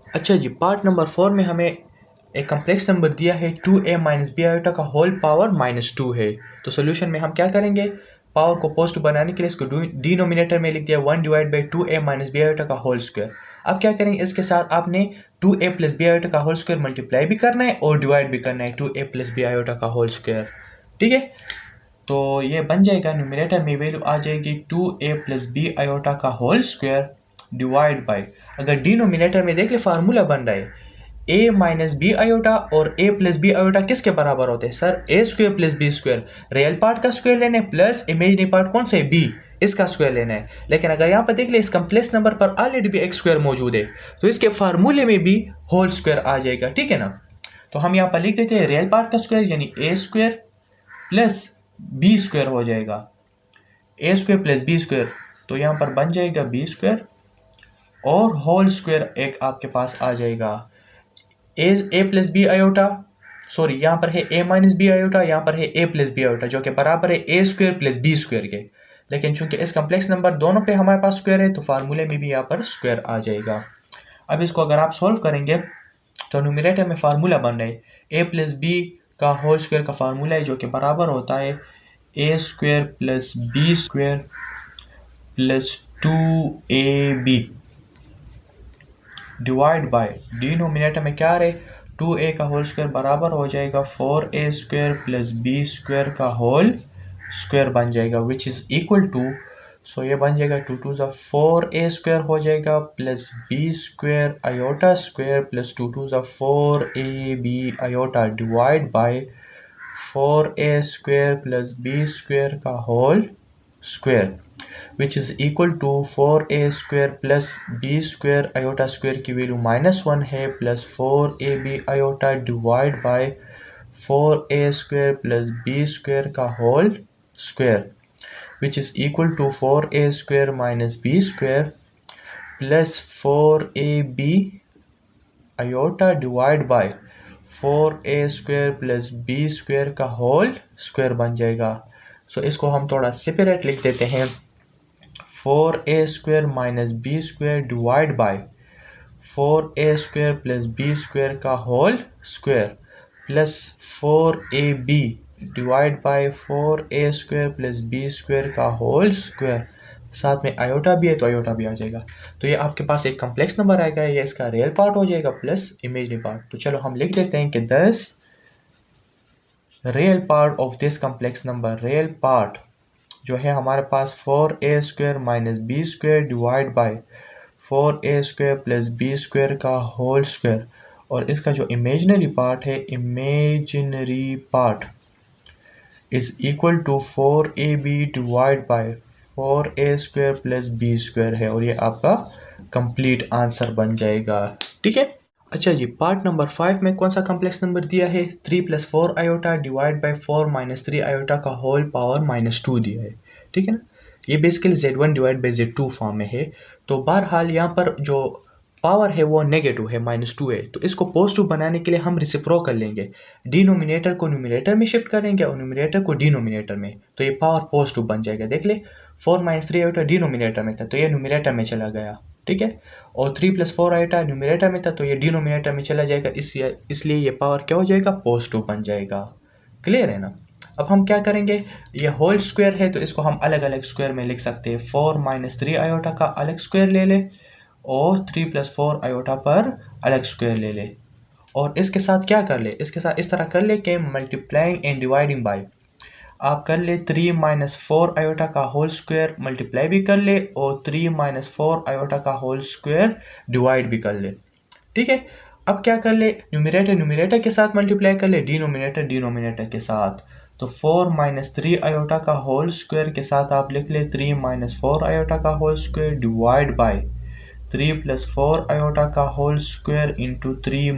अच्छा जी, पार्ट नंबर 4 में हमें एक कम्प्लेक्स नंबर दिया है 2a माइनस बी आयोटा का होल पावर -2 है। तो सोल्यूशन में हम क्या करेंगे, पावर को पॉजिटिव बनाने के लिए इसको डिनोमिनेटर में लिख दिया 1 divide by 2a minus B iota का होल स्क्वायर। अब क्या करेंगे, इसके साथ आपने 2a प्लस बी आयोटा का होल स्क्वायर मल्टीप्लाई भी करना है और डिवाइड भी करना है 2a प्लस बी आयोटा का होल स्क्वायर, ठीक है। तो ये बन जाएगा, न्यूमिनेटर में वैल्यू आ जाएगी 2a प्लस बी आयोटा का होल स्क्वायर डिवाइड बाई, अगर डिनोमिनेटर में देख ले फार्मूला बन रहा है a माइनस बी आयोटा और a प्लस बी आयोटा किसके बराबर होते हैं sir, a square plus B square. Real part का स्क्वायर लेना है प्लस इमेजिनरी पार्ट कौन सा है, b, इसका स्क्वायर लेना है। लेकिन अगर यहाँ पर देख ले इस कम्प्लेक्स नंबर पर ऑलरेडी भी एक स्क्वायर मौजूद है, तो इसके फार्मूले में भी होल स्क्वायर आ जाएगा, ठीक है ना। तो हम यहाँ पर लिख देते हैं रियल पार्ट का स्क्वायर यानी a square plus B square हो जाएगा, a square plus B square, तो यहाँ पर बन जाएगा b स्क्वायर और होल स्क्वायर एक आपके पास आ जाएगा A plus B iota, sorry यहाँ पर है a माइनस बी आयोटा, यहाँ पर है a प्लस बी आयोटा, जो कि बराबर है a square plus B square के। लेकिन चूंकि इस कम्प्लेक्स नंबर दोनों पे हमारे पास स्क्वायर है तो फार्मूले में भी यहाँ पर स्क्वायर आ जाएगा। अब इसको अगर आप सॉल्व करेंगे तो न्यूमरेटर में फार्मूला बन रहा है ए प्लस बी का होल स्क्वायर का फार्मूला है जो कि बराबर होता है A square plus B square plus 2ab divide by denominator में क्या रहे 2a का होल स्क्वायर बराबर हो जाएगा 4a square plus B square का होल स्क्वायर बन जाएगा which is equal to so ये बन जाएगा 2 2 ज़ा 4a स्क्वायर हो जाएगा plus B square iota square plus 2 2 ज़ा 4ab iota divide by 4a square plus B square का whole square which is equal to 4a square plus b square iota square की वैल्यू -1 है plus 4ab iota divide by 4a square plus b square का whole square which is equal to 4a square minus b square plus 4ab iota divide by 4a square plus b square का whole square बन जाएगा। सो इसको हम थोड़ा सेपरेट लिख देते हैं 4a square minus b square divide by 4a square plus b square का whole square plus 4ab divide by 4a square plus b square का whole square साथ में आयोटा भी है तो आयोटा भी आ जाएगा। तो ये आपके पास एक कम्प्लेक्स नंबर आएगा, ये इसका रियल पार्ट हो जाएगा प्लस इमेजिनरी पार्ट। तो चलो हम लिख देते हैं कि 10 real part of this complex number, real part जो है हमारे पास 4a square minus b square divide by 4a square plus B square का होल स्क्वायर और इसका जो इमेजिनरी पार्ट है imaginary part is equal to 4ab divide by 4a square plus B square है और ये आपका कंप्लीट आंसर बन जाएगा। ठीक है, अच्छा जी, पार्ट नंबर 5 में कौन सा कॉम्प्लेक्स नंबर दिया है 3 + 4 आयोटा डिवाइड बाय 4 - 3 आयोटा का होल पावर -2 दिया है। ठीक है ना, ये basically z1 divide by z2 form में है। तो बहरहाल यहाँ पर जो पावर है वो नेगेटिव है, -2 है, तो इसको पॉजिटिव बनाने के लिए हम रेसिप्रोकल लेंगे, डिनोमिनेटर को न्यूमरेटर में शिफ्ट करेंगे और न्यूमरेटर को डिनोमिनेटर में, तो ये पावर पॉजिटिव बन जाएगा। देख ले 4 - 3 आयोटा डिनोमिनेटर में था तो ये न्यूमरेटर में चला गया। ठीक है, और 3 + 4 आयोटा न्यूमरेटर में था तो ये डिनोमिनेटर में चला जाएगा, इसलिए ये पावर क्या हो जाएगा पॉजिटिव बन जाएगा। क्लियर है ना। अब हम क्या करेंगे, ये होल स्क्वायर है तो इसको हम अलग अलग स्क्वायर में लिख सकते हैं। 4 - 3 आयोटा का अलग स्क्वायर ले ले और 3 + 4 आयोटा पर अलग स्क्वायर ले ले और इसके साथ क्या कर ले, इसके साथ इस तरह कर ले कि मल्टीप्लाइंग एंड डिवाइडिंग बाय आप कर ले 3 - 4 आयोटा का होल स्क्वायर मल्टीप्लाई भी कर ले और 3 - 4 आयोटा का होल स्क्वायर डिवाइड भी कर ले। ठीक है, अब क्या कर ले, न्यूमरेटर के साथ मल्टीप्लाई कर ले, डिनोमिनेटर के साथ। तो 4 - 3 आयोटा का होल स्क्वायर के साथ आप लिख ले 3 - 4 आयोटा का whole square divide by 3 + 4 iota का होल स्क्वायर इंटू 3 -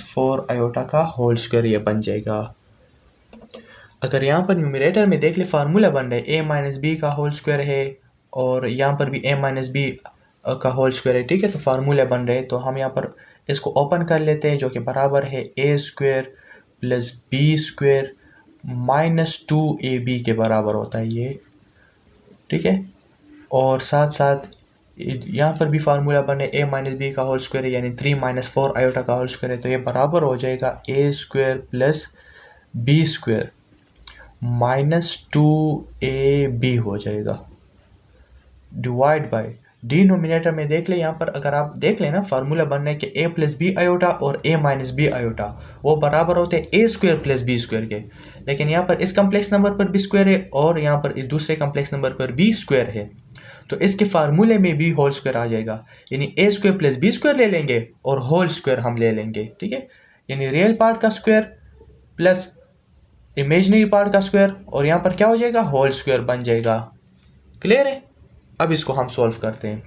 4 आयोटा का होल स्क्वायर, ये बन जाएगा। अगर यहाँ पर न्यूमरेटर में देख ले फार्मूला बन रहा है a - b का होल स्क्वायर है और यहाँ पर भी a - b का होल स्क्वायर है। ठीक है, तो फार्मूला बन रहे हैं तो हम यहाँ पर इसको ओपन कर लेते हैं जो कि बराबर है a square plus B square -2ab के बराबर होता है ये। ठीक है, और साथ साथ यहाँ पर भी फार्मूला बने a - b का होल स्क्वायर है यानी 3 - 4 आयोटा का होल स्क्वायर है तो ये बराबर हो जाएगा a square plus B square -2ab हो जाएगा डिवाइड बाय डिनोमिनेटर में देख ले, यहाँ पर अगर आप देख लेना फार्मूला बनना है कि a + b आयोटा और a - b आयोटा वो बराबर होते हैं a square plus b square के, लेकिन यहाँ पर इस कम्प्लेक्स नंबर पर भी स्क्वायर है और यहाँ पर इस दूसरे कम्प्लेक्स नंबर पर भी स्क्वायर है तो इसके फार्मूले में भी होल स्क्वायर आ जाएगा, यानी a square plus b square ले लेंगे और होल स्क्वायर हम ले लेंगे। ठीक है, यानी रियल पार्ट का स्क्वायर प्लस इमेजिनरी पार्ट का स्क्वायर और यहाँ पर क्या हो जाएगा होल स्क्वायर बन जाएगा। क्लियर है, अब इसको हम सॉल्व करते हैं।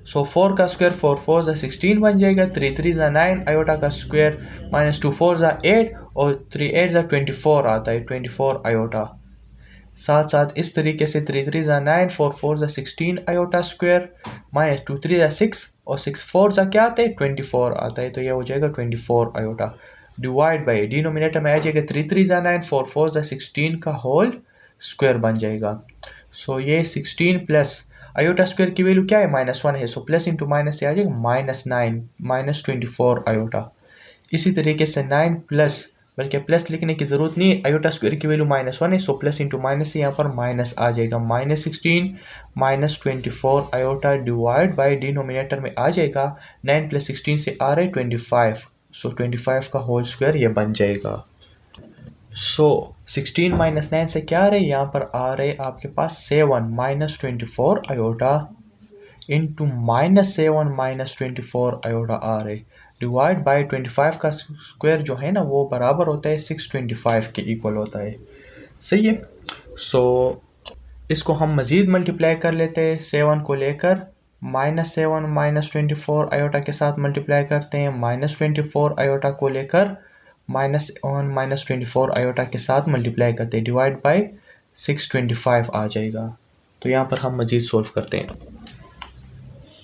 सो 4 का स्क्वायर 4 × 4 = 16 बन जाएगा, 3 × 3 = 9 आयोटा का स्क्वायर -2 4 = 8 और 3 8 = 24 आता है 24 आयोटा। साथ साथ इस तरीके से 3 3 = 9 4 4 = 16 आयोटा स्क्वायर -2 3 = 6 और 6 4 क्या आता है 24 आता है तो यह हो जाएगा 24 आयोटा डिवाइड बाय डिनोमिनेटर में आ जाएगा 3 3 = 9 4 4 = 16 का होल स्क्वायर बन जाएगा। सो ये 16 प्लस आयोटा स्क्वायर की वैल्यू क्या है, -1 है, सो प्लस इंटू माइनस से आ जाएगा -9 -24 आयोटा। इसी तरीके से 9 प्लस, बल्कि प्लस लिखने की ज़रूरत नहीं है, आयोटा स्क्वायर की वैल्यू -1 है, सो प्लस इंटू माइनस से यहाँ पर माइनस आ जाएगा, -16 -24 आयोटा डिवाइड बाई डिनोमिनेटर में आ जाएगा 9 प्लस 16 से आ रहा है 25, सो 25 का होल स्क्वायर ये बन जाएगा। सो 16 -9 से क्या आ रहे हैं, यहाँ पर आ रहे आपके पास 7 -24 आयोटा इंटू -7 -24 आयोटा आ रहे डिवाइड बाय 25 का स्क्वायर जो है ना वो बराबर होता है 625 के इक्वल होता है। सही है। सो इसको हम मज़ीद मल्टीप्लाई कर लेते हैं, 7 को लेकर -7 -24 आयोटा के साथ मल्टीप्लाई करते हैं, -24 आयोटा को लेकर -1 -24 आयोटा के साथ मल्टीप्लाई करते हैं, डिवाइड बाय 625 आ जाएगा। तो यहाँ पर हम मज़ीद सोल्व करते हैं,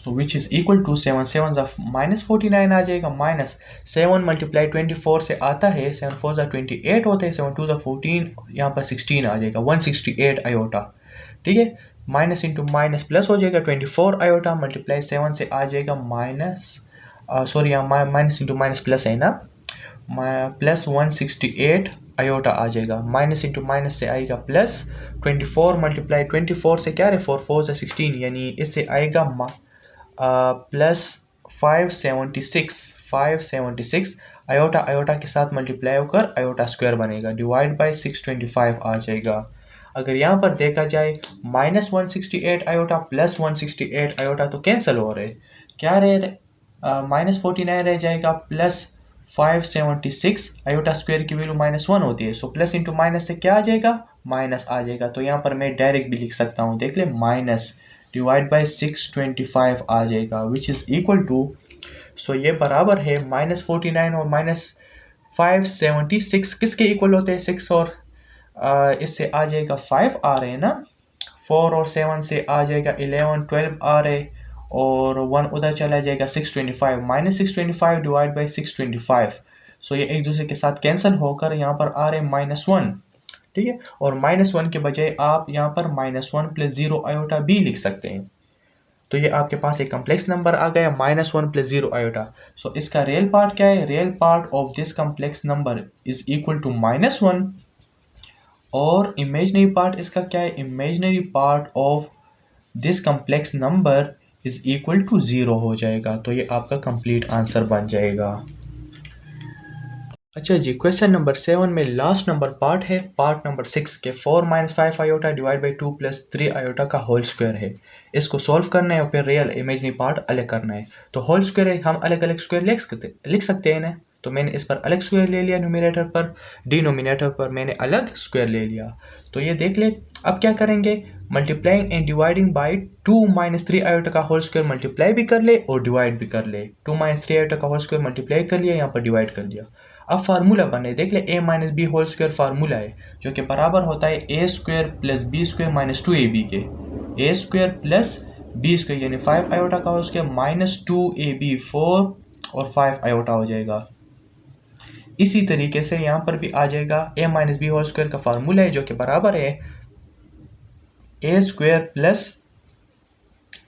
तो विच इज़ इक्वल टू 7 7 -49 आ जाएगा, -7 मल्टीप्लाई 24 से आता है, 7 4 28 होते हैं, 7 2 14, यहाँ पर 16 आ जाएगा, 168 आयोटा। ठीक है, माइनस इंटू माइनस प्लस हो जाएगा, 24 आयोटा मल्टीप्लाई 7 से आ जाएगा सॉरी यहाँ माइनस इंटू माइनस प्लस है ना, प्लस 168 आयोटा आ जाएगा, माइनस इंटू माइनस से आएगा प्लस 24 मल्टीप्लाई 24 से क्या है 4 4 16, यानी इससे आएगा प्लस 576 आयोटा आयोटा के साथ मल्टीप्लाई होकर आयोटा स्क्वायर बनेगा, डिवाइड बाय 625 आ जाएगा। अगर यहाँ पर देखा जाए -168 आयोटा प्लस 168 आयोटा तो कैंसिल हो रहे, क्या रहे -49 रह जाएगा, प्लस 576 आयोटा स्क्वायर की वैल्यू -1 होती है, सो प्लस इंटू माइनस से क्या आ जाएगा, माइनस आ जाएगा। तो यहाँ पर मैं डायरेक्ट भी लिख सकता हूँ, देख ले, माइनस डिवाइड बाई 625 आ जाएगा, which is equal to, so ये बराबर है -49 और -576 किसके इक्वल होते हैं, 6 और इससे आ जाएगा 5 आ रहे हैं ना, 4 और 7 से आ जाएगा 11 12 आ रहे, और 1 उधर चला जाएगा, 625 -625 डिवाइड बाई 625, सो ये एक दूसरे के साथ कैंसिल होकर यहाँ पर आ रहे -1। ठीक है, और -1 के बजाय आप यहाँ पर -1 + 0 आयोटा भी लिख सकते हैं। तो ये आपके पास एक कम्प्लेक्स नंबर आ गया -1 + 0 आयोटा। सो इसका रियल पार्ट क्या है, real part of this complex number is equal to -1, और इमेजनरी पार्ट इसका क्या है, imaginary part of this complex number is equal to 0 हो जाएगा। तो ये आपका कंप्लीट आंसर बन जाएगा। अच्छा जी, क्वेश्चन नंबर 7 में लास्ट नंबर पार्ट है, पार्ट नंबर 6 के 4 - 5 आयोटा डिवाइड बाई 2 + 3 आयोटा का होल स्क्वायर है। इसको सॉल्व करना है और फिर रियल इमेजनरी पार्ट अलग करना है। तो होल स्क्वायर हम अलग अलग स्क्वायर लिख सकते हैं ना, तो मैंने इस पर अलग स्क्वायर ले लिया न्यूमरेटर पर, डिनोमिनेटर पर मैंने अलग स्क्वायर ले लिया। तो ये देख ले, अब क्या करेंगे, multiplying and dividing by 2 - 3 iota का होल स्क्वायर मल्टीप्लाई भी कर ले और डिवाइड भी कर ले। 2 - 3 आयोटा का होल स्क्वायर मल्टीप्लाई कर लिया, यहाँ पर डिवाइड कर लिया। अब फार्मूला बने, देख ले, a - b whole square formula है जो कि बराबर होता है a² + b² - 2ab के, a² + b² यानी 5 आयोटा का होल स्क्वायर -2ab 4 और 5 आयोटा हो जाएगा। इसी तरीके से यहाँ पर भी आ जाएगा, a - b होल स्क्वायर का फार्मूला है जो कि बराबर है a² +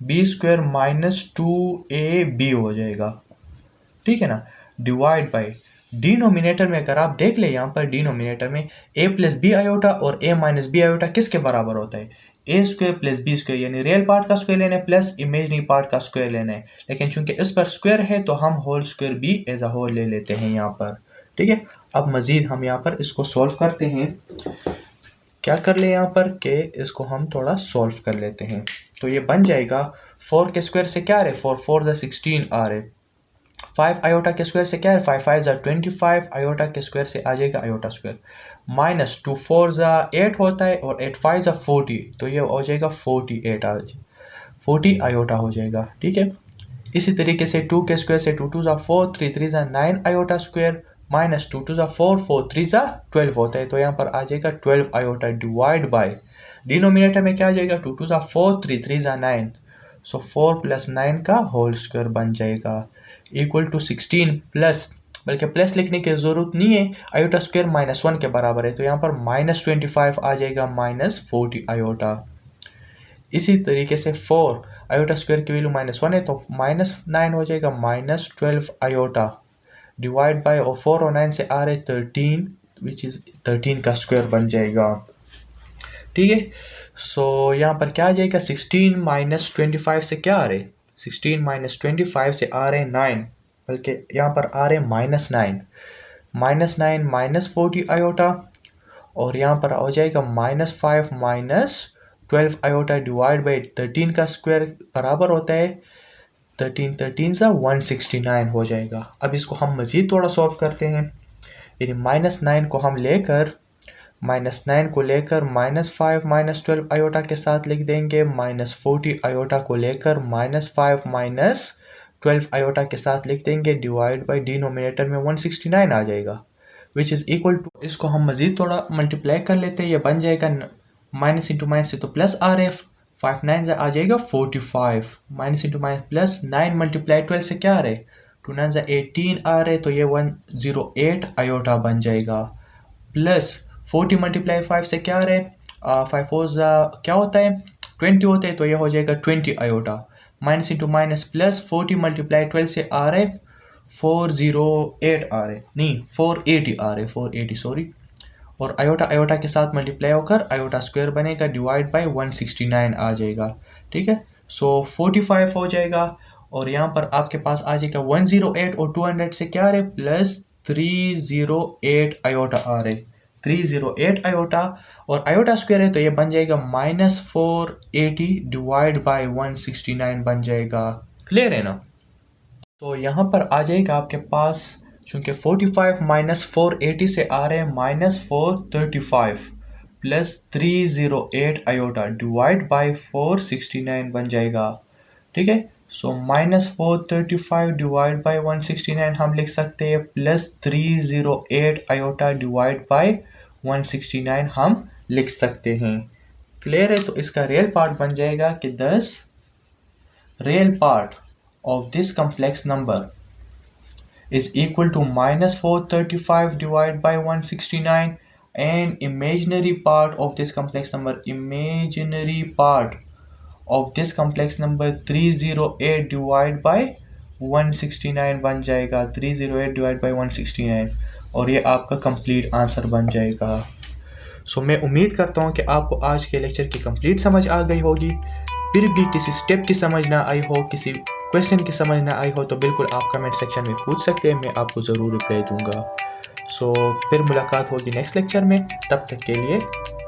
b² - 2ab हो जाएगा। ठीक है ना, डिवाइड बाय डिनोमिनेटर में अगर आप देख ले, यहाँ पर डिनोमिनेटर में a + b आयोटा और a - b आयोटा किसके बराबर होता है, a² + b², यानी रियल पार्ट का स्क्वायर लेना है प्लस इमेजनरी पार्ट का स्क्वायर लेना है, लेकिन चूंकि इस पर स्क्वायर है तो हम होल स्क्वायर भी एज अ होल ले लेते हैं यहाँ पर। ठीक है, अब मजीद हम यहाँ पर इसको सॉल्व करते हैं। क्या कर ले यहाँ पर कि इसको हम थोड़ा सॉल्व कर लेते हैं। तो ये बन जाएगा, 4 के स्क्वायर से क्या आ रहे, 4 4 16 आ रहे, 5 आयोटा के स्क्वायर से क्या है, 5 5 25 आयोटा के स्क्वायर से आ जाएगा आयोटा स्क्वायर, -2 4 8 होता है और 8 5 40, तो ये हो जाएगा 48 40 आयोटा हो जाएगा। ठीक है, इसी तरीके से 2 के स्क्वायर से 2 2 4 3 3 9 आयोटा स्क्वायर, -2 2 4 4 3 12 होता है, तो यहाँ पर आ जाएगा 12 आयोटा, डिवाइड बाय डिनोमिनेटर में क्या आ जाएगा, 2 2 4 3 3 9, सो 4 + 9 का होल स्क्वायर बन जाएगा, इक्वल टू 16 प्लस, बल्कि प्लस लिखने की ज़रूरत नहीं है, आयोटा स्क्वायर -1 के बराबर है, तो यहाँ पर -25 आ जाएगा, -40 आयोटा। इसी तरीके से 4 आयोटा स्क्वायर की वैल्यू -1 है तो -9 हो जाएगा, -12 आयोटा डिवाइड बाय, और 4 और 9 से आ रहे 13, विच इज़ 13 का स्क्वायर बन जाएगा। ठीक है, सो यहाँ पर क्या आ जाएगा, 16 - 25 से क्या आ रहे, 16 - 25 से आ रहे 9, बल्कि यहाँ पर आ रहे -9, -9 - 40 आयोटा, और यहाँ पर हो जाएगा -5 - 12 आयोटा डिवाइड बाई 13 का स्क्वायर बराबर होता है 13 13 सा 169 हो जाएगा। अब इसको हम मज़ीद थोड़ा सॉल्व करते हैं, यानी -9 को हम लेकर -9 को लेकर -5 - 12 आयोटा के साथ लिख देंगे, -40 आयोटा को लेकर -5 - 12 आयोटा के साथ लिख देंगे, डिवाइड बाई डिनोमिनेटर में 169 आ जाएगा, विच इज़ इक्वल टू, इसको हम मज़ीद थोड़ा मल्टीप्लाई कर लेते हैं, ये बन जाएगा माइनस इंटू माइनस से तो प्लस आ रहे, 5 9 आ जाएगा 45, minus into minus plus, 9 multiply 12 से क्या आ रहे, 2 9 18 आ रहे, तो ये 108 आयोटा बन जाएगा, प्लस 40 मल्टीप्लाई 5 से क्या आ रहे, 5 4 क्या होता है 20 होता है, तो ये हो जाएगा 20 iota, minus into minus plus, 40 multiply 12 से आ रहे 408 आ रहे, नहीं 480 आ रहे, 480 सॉरी, और आयोटा आयोटा के साथ मल्टीप्लाई होकर आयोटा स्क्वायर बनेगा, डिवाइड बाय 169 आ जाएगा। ठीक है, सो 45 हो जाएगा, और यहाँ पर आपके पास आ जाएगा 108 और 200 से क्या आ रहे, प्लस 308 आयोटा आ रहे, 308 आयोटा, और आयोटा स्क्वायर है तो ये बन जाएगा -480 डिवाइड बाय 169 बन जाएगा। क्लियर है ना? तो यहाँ पर आ जाएगा आपके पास, चूंकि 45 - 480 से आ रहे हैं -435 प्लस 308 आयोटा डिवाइड बाय 469 बन जाएगा। ठीक है, सो -435 डिवाइड बाय 169 हम लिख सकते हैं, प्लस 308 आयोटा डिवाइड बाय 169 हम लिख सकते हैं। क्लियर है? तो इसका रियल पार्ट बन जाएगा कि 10 real part of this complex number is equal to -435 divided by 169, and imaginary part of this complex number, imaginary part of this complex number 308 divided by 169 बन जाएगा, 308 divided by 169, और ये आपका कंप्लीट आंसर बन जाएगा। सो मैं उम्मीद करता हूँ कि आपको आज के लेक्चर की कंप्लीट समझ आ गई होगी। फिर भी किसी स्टेप की समझ ना आई हो, किसी क्वेश्चन की समझ ना आई हो, तो बिल्कुल आप कमेंट सेक्शन में पूछ सकते हैं, मैं आपको ज़रूर रिप्लाई दूंगा। सो फिर मुलाकात होगी नेक्स्ट लेक्चर में, तब तक के लिए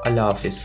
अल्लाह हाफिज़।